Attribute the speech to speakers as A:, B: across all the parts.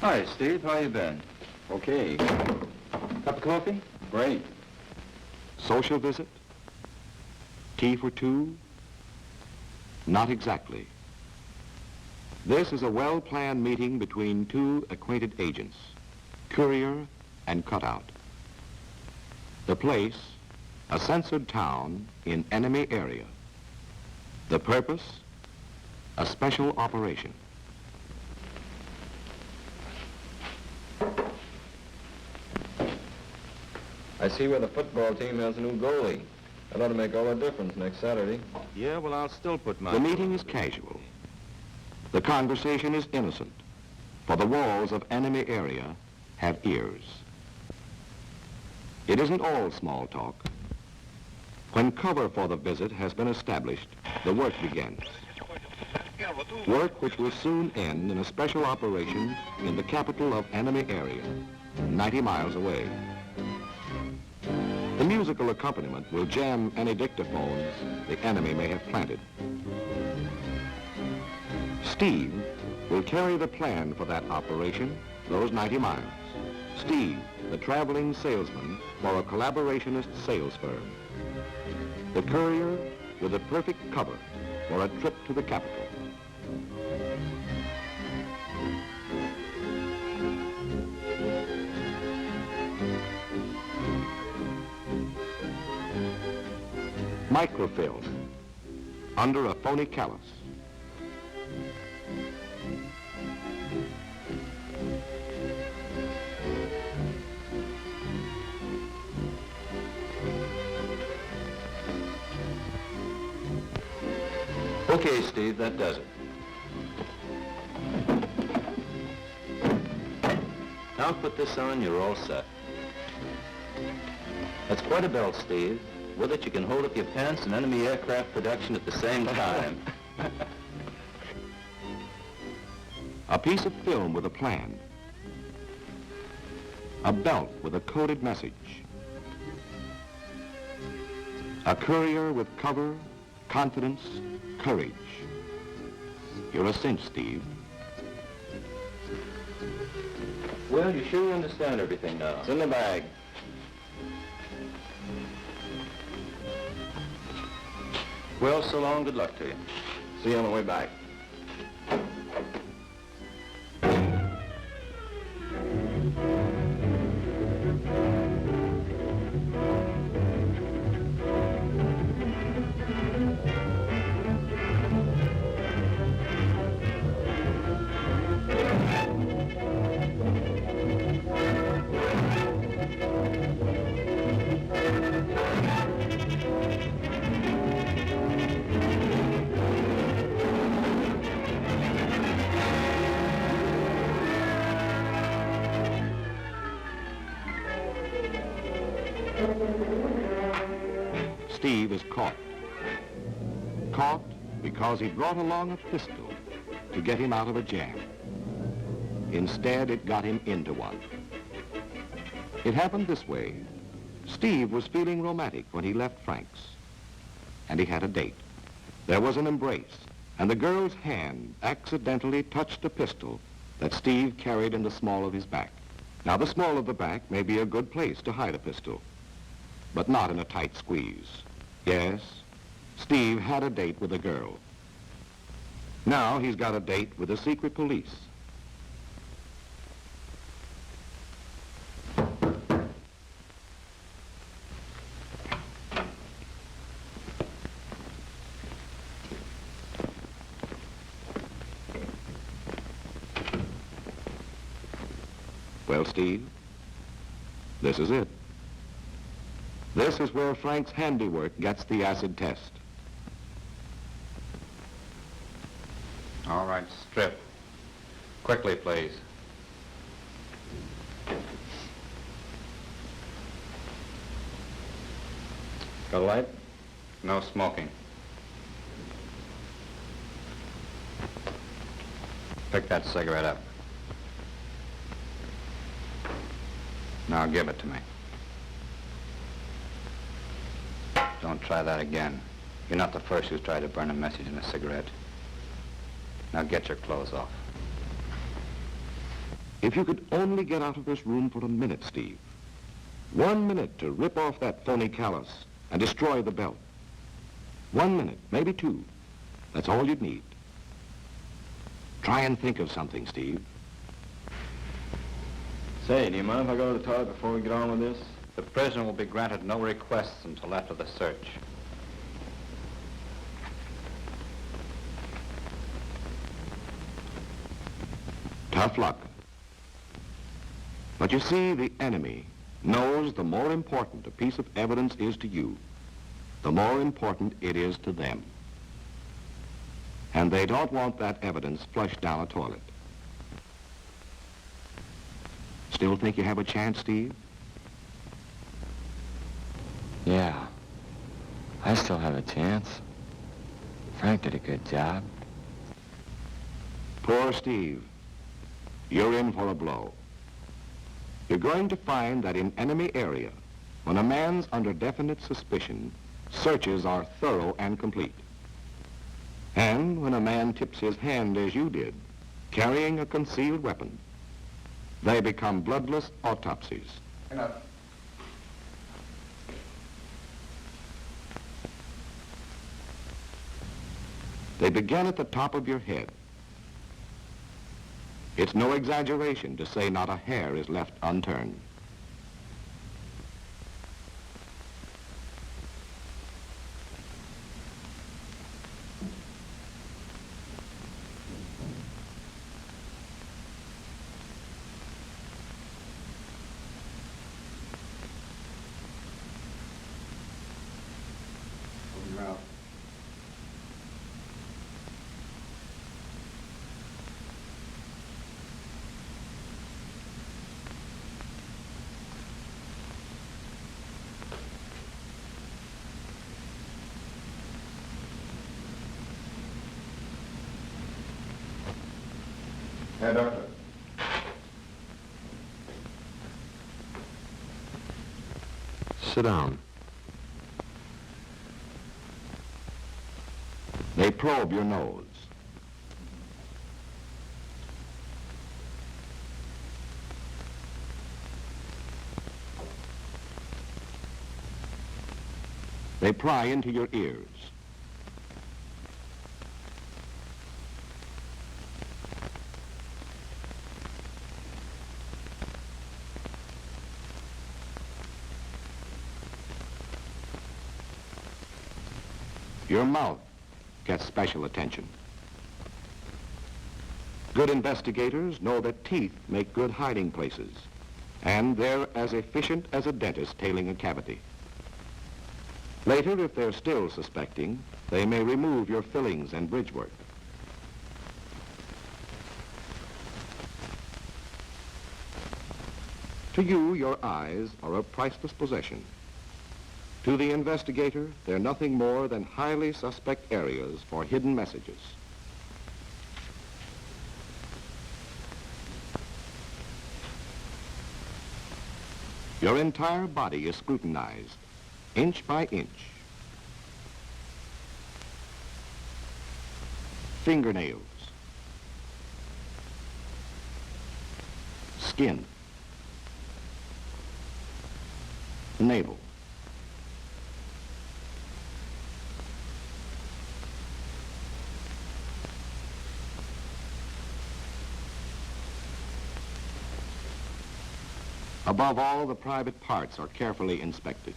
A: Hi, Steve. How you been?
B: Okay.
A: Cup of coffee?
B: Great.
C: Social visit? Tea for two? Not exactly. This is a well-planned meeting between two acquainted agents, courier and cutout. The place, a censored town in enemy area. The purpose, a special operation.
A: I see where the football team has a new goalie. That ought to make all the difference next Saturday.
B: Yeah, well, I'll still put my...
C: The meeting is casual. The conversation is innocent, for the walls of enemy area have ears. It isn't all small talk. When cover for the visit has been established, the work begins. Work which will soon end in a special operation in the capital of enemy area, 90 miles away. The musical accompaniment will jam any dictaphones the enemy may have planted. Steve will carry the plan for that operation, those 90 miles. Steve, the traveling salesman for a collaborationist sales firm. The courier with the perfect cover for a trip to the capital. Microfilm under a phony callus.
A: Okay, Steve, that does it. Now put this on, you're all set. That's quite a belt, Steve. With it, you can hold up your pants and enemy aircraft production at the same time.
C: A piece of film with a plan. A belt with a coded message. A courier with cover, confidence, courage. You're a cinch, Steve.
A: Well, you sure understand everything now.
B: It's in the bag.
A: Well, so long. Good luck to you.
B: See you on the way back.
C: Steve is caught. Caught because he brought along a pistol to get him out of a jam. Instead, it got him into one. It happened this way. Steve was feeling romantic when he left Frank's, and he had a date. There was an embrace, and the girl's hand accidentally touched a pistol that Steve carried in the small of his back. Now, the small of the back may be a good place to hide a pistol, but not in a tight squeeze. Yes, Steve had a date with a girl. Now he's got a date with the secret police. Well, Steve, this is it. This is where Frank's handiwork gets the acid test.
B: All right, strip. Quickly, please.
A: Got a light?
B: No smoking. Pick that cigarette up. Now give it to me. Don't try that again. You're not the first who's tried to burn a message in a cigarette. Now get your clothes off.
C: If you could only get out of this room for a minute, Steve. 1 minute to rip off that phony callus and destroy the belt. 1 minute, maybe 2. That's all you'd need. Try and think of something, Steve.
D: Say, do you mind if I go to the toilet before we get on with this?
B: The prisoner will be granted no requests until after the search.
C: Tough luck. But you see, the enemy knows the more important a piece of evidence is to you, the more important it is to them. And they don't want that evidence flushed down a toilet. Still think you have a chance, Steve?
D: Yeah. I still have a chance. Frank did a good job.
C: Poor Steve. You're in for a blow. You're going to find that in enemy area, when a man's under definite suspicion, searches are thorough and complete. And when a man tips his hand as you did, carrying a concealed weapon, they become bloodless autopsies.
B: Enough.
C: They begin at the top of your head. It's no exaggeration to say not a hair is left unturned.
D: Hey, Doctor.
C: Sit down. They probe your nose. They pry into your ears. Your mouth gets special attention. Good investigators know that teeth make good hiding places, and they're as efficient as a dentist tailing a cavity. Later, if they're still suspecting, they may remove your fillings and bridge work. To you, your eyes are a priceless possession. To the investigator, they're nothing more than highly suspect areas for hidden messages. Your entire body is scrutinized, inch by inch. Fingernails, skin, navel. Above all, the private parts are carefully inspected.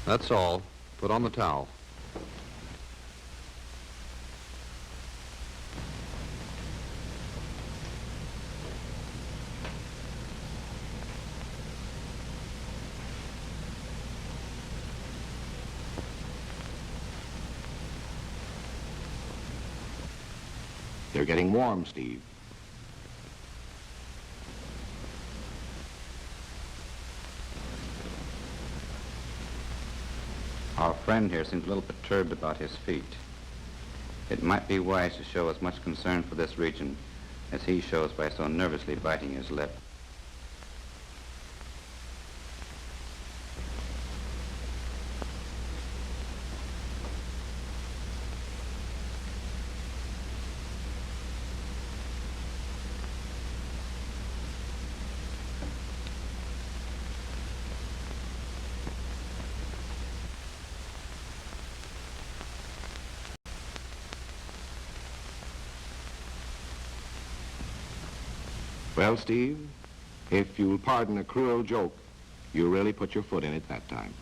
E: That's all. Put on the towel.
C: They're getting warm, Steve.
B: Our friend here seems a little perturbed about his feet. It might be wise to show as much concern for this region as he shows by so nervously biting his lip.
C: Well, Steve, if you'll pardon a cruel joke, you really put your foot in it that time.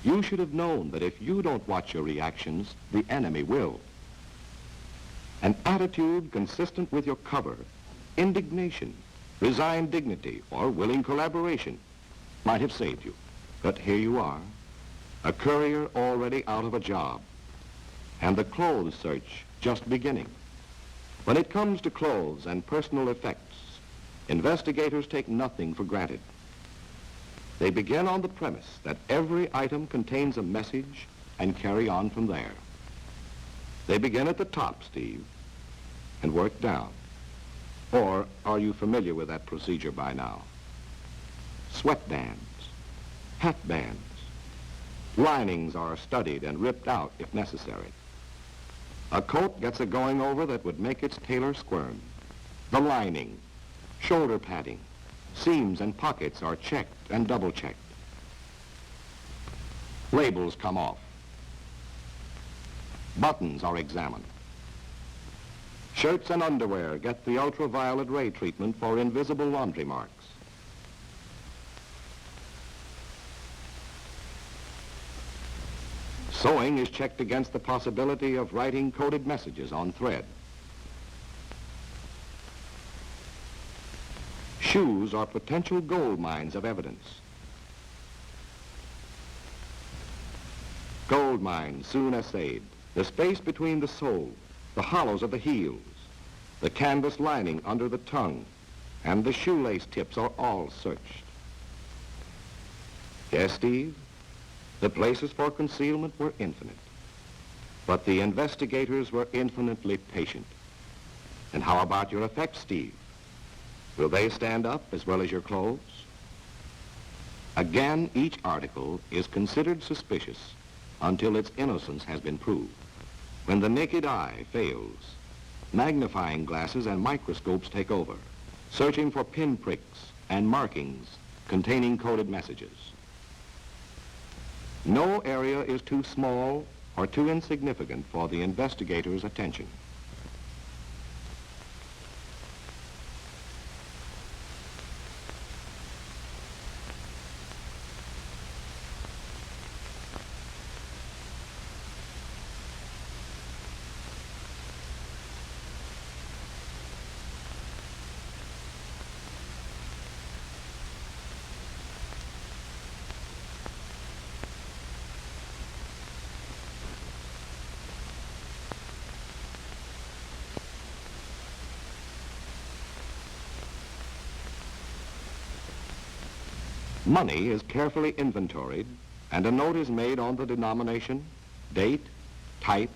C: You should have known that if you don't watch your reactions, the enemy will. An attitude consistent with your cover, indignation, resigned dignity, or willing collaboration might have saved you. But here you are, a courier already out of a job, and the clothes search just beginning. When it comes to clothes and personal effects, investigators take nothing for granted. They begin on the premise that every item contains a message and carry on from there. They begin at the top, Steve, and work down. Or are you familiar with that procedure by now? Sweatbands, hat bands, linings are studied and ripped out if necessary. A coat gets a going over that would make its tailor squirm. The lining, shoulder padding, seams and pockets are checked and double-checked. Labels come off. Buttons are examined. Shirts and underwear get the ultraviolet ray treatment for invisible laundry marks. Sewing is checked against the possibility of writing coded messages on thread. Shoes are potential gold mines of evidence. Gold mines soon assayed. The space between the sole, the hollows of the heels, the canvas lining under the tongue, and the shoelace tips are all searched. Yes, Steve? The places for concealment were infinite, but the investigators were infinitely patient. And how about your effects, Steve? Will they stand up as well as your clothes? Again, each article is considered suspicious until its innocence has been proved. When the naked eye fails, magnifying glasses and microscopes take over, searching for pinpricks and markings containing coded messages. No area is too small or too insignificant for the investigator's attention. Money is carefully inventoried, and a note is made on the denomination, date, type,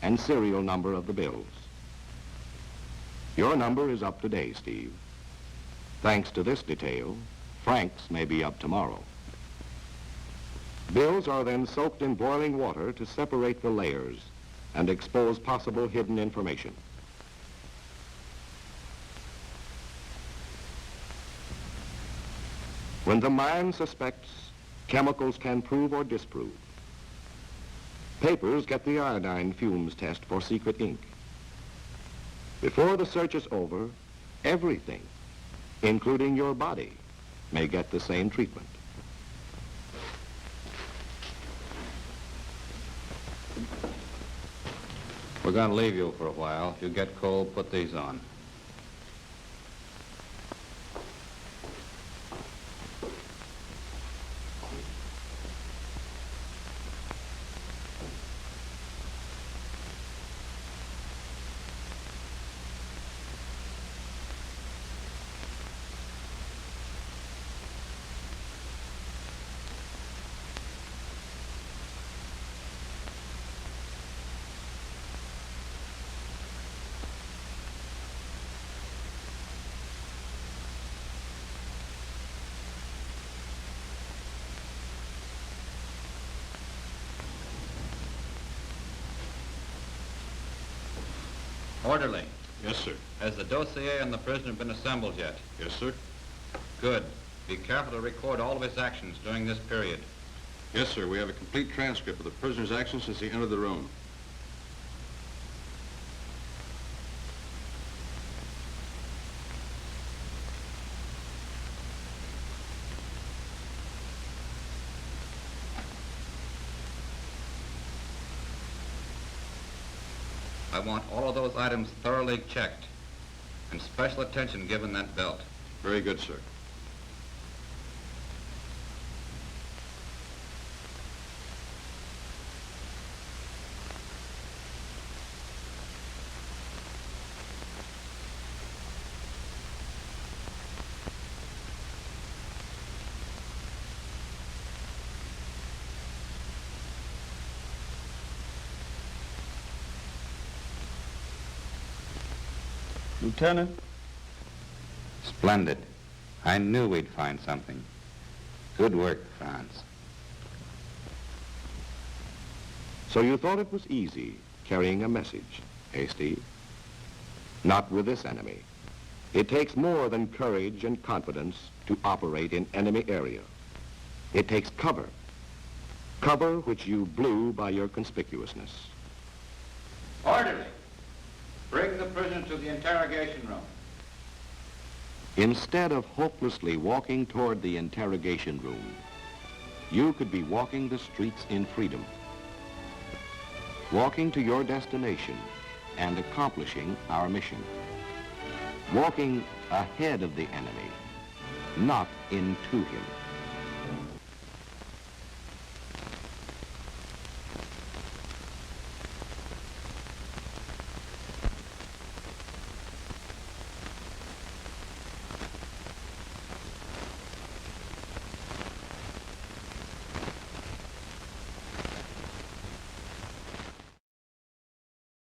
C: and serial number of the bills. Your number is up today, Steve. Thanks to this detail, Frank's may be up tomorrow. Bills are then soaked in boiling water to separate the layers and expose possible hidden information. When the mind suspects, chemicals can prove or disprove. Papers get the iodine fumes test for secret ink. Before the search is over, everything, including your body, may get the same treatment.
B: We're going to leave you for a while. If you get cold, put these on.
F: Orderly.
E: Yes, sir.
F: Has the dossier on the prisoner been assembled yet?
E: Yes, sir.
F: Good. Be careful to record all of his actions during this period.
E: Yes, sir. We have a complete transcript of the prisoner's actions since he entered the room.
F: I want all of those items thoroughly checked and special attention given that belt.
E: Very good, sir.
G: Lieutenant?
B: Splendid. I knew we'd find something. Good work, Franz.
C: So you thought it was easy carrying a message, eh, Steve? Not with this enemy. It takes more than courage and confidence to operate in enemy area. It takes cover. Cover which you blew by your conspicuousness.
F: Orderly. Bring the prisoner to the interrogation room.
C: Instead of hopelessly walking toward the interrogation room, you could be walking the streets in freedom, walking to your destination and accomplishing our mission, walking ahead of the enemy, not into him.